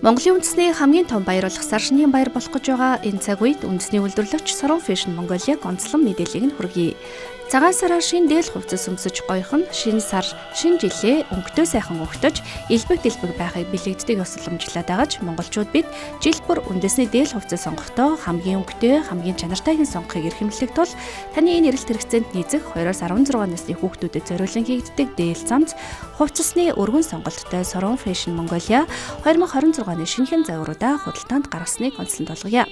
Монголын үндэсний хамгийн том баяр болох сар шинийн баяр болох гэж байгаа энэ цаг үед үндэсний үйлдвэрлэгч Сорон Fashion Mongolia онцлог мэдээллийг нь хүргэе. Цагаан сараар шинэ дээл хувцас өмсөж гоёхон шинэ сар шинэ жилээ өнгөтэй сайхан өгтөж элбэг дэлбэг байхыг бэлэгддэг ёсоламжлаад байгаж монголчууд бид жил бүр үндэсний дээл хувцас сонгохдоо хамгийн өнгөтэй хамгийн чанартайг нь сонгохыг эрхэмлэх тул таны энэ эрэлт хэрэгцээнд нийцэх 2-16 насны хүүхдүүдэд зориулан хийгддэг дээл замц хувцасны өргөн сонголттой Сорон Fashion Mongolia 2026 оны шинэхэн загваруудаа худалдаанд гаргасныг онцлон толгоё.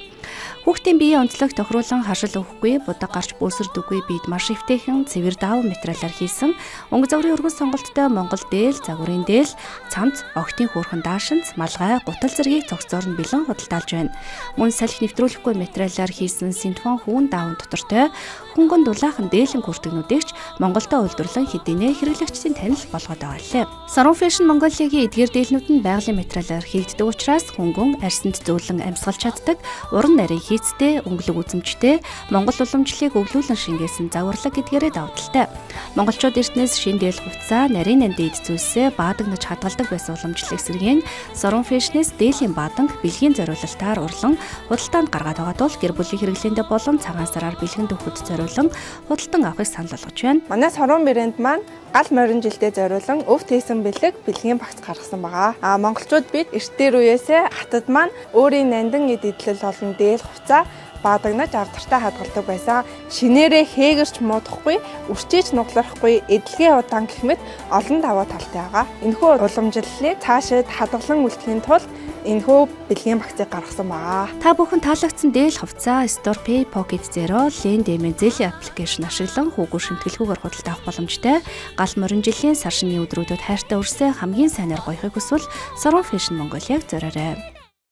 Хүүхдийн биеийн онцлог тохируулан хашил өгөхгүй, будаг гарч бөөсөрдөггүй бид маш эвтэйхэн цэвэр даав материалаар хийсэн өнгө загварын өргөн сонголттой Монгол дээл, загварын дээл, цамц, огтын хөөрхөн даашинз, малгай, гутал зэргийг цогцоор нь бэлэн худалдаалж байна. Мөн салхи нэвтрүүлэхгүй материалаар хийсэн синтефон хүүн даавн дотортой хөнгөн дулаахан дээлэн хүртэгнүүдийг ч Монголдо үйлдвэрлэн хэдийнэ хэрэглэгчдийн танил болгоод байгаа лээ. Сорон Fashion Mongolia-гийн эдгээр дээлнүүд нь байгалийн материалаар хийгддэг учраас хөнгөн арьсанд зөөлөн амьсгалж чаддаг, уран нарийн хийцтэй, өнгөлөг үзэмжтэй, Монгол уламжлалыг өвлүүлэн шингээсэн загварлаг гэдгээрээ давталтай. Монголчууд эртнээс шин дээл хувцас, нарийн нандин эд зүйлсээ баадагнаж хадгалдаг байсан уламжлалыг сэргээн Сорон Fashion-ээс дээлийн бааданг бэлгийн зориулалтаар урлан худалдаанд гаргаад байгаа тул гэр бүлийн хэрэглээндээ болон цагаан сараар бэлгэн төвхөд зориулан худалдан авахыг санал болгож байна. Манай Сорон брэнд маань гал морин жилдээ зориулан өв тээсэн бэлгийн багц гаргасан байгаа. Монголчууд бид эртээр үеэсээ хатад маань өөрийн нандин эд идэлэл олон дээл хувцас баадагнаж ардартай хадгалдаг байсан. Шинээрээ хээгэрч муудахгүй, үрчээч нугларахгүй эдлэгээ удаан гэх мэт олон даваа талтай байгаа. Энэхүү уламжлалыг цаашид хадгалан үлдэхийн тулд энэхүү бэлгийн багцыг гаргасан байгаа. Та бүхэн таалагдсан дээл хувцас StorePay Pocket Zero Lend Zelle аппликейшн ашиглан хүүгүй шимтгэлгүйгээр худалдаа авах боломжтой. Гал морин жилийн сар шинийн өдрүүдэд хайртай өрсөө хамгийн сайнаар гоёхыг хүсвэл Сорон Fashion Mongolia-г зориорой.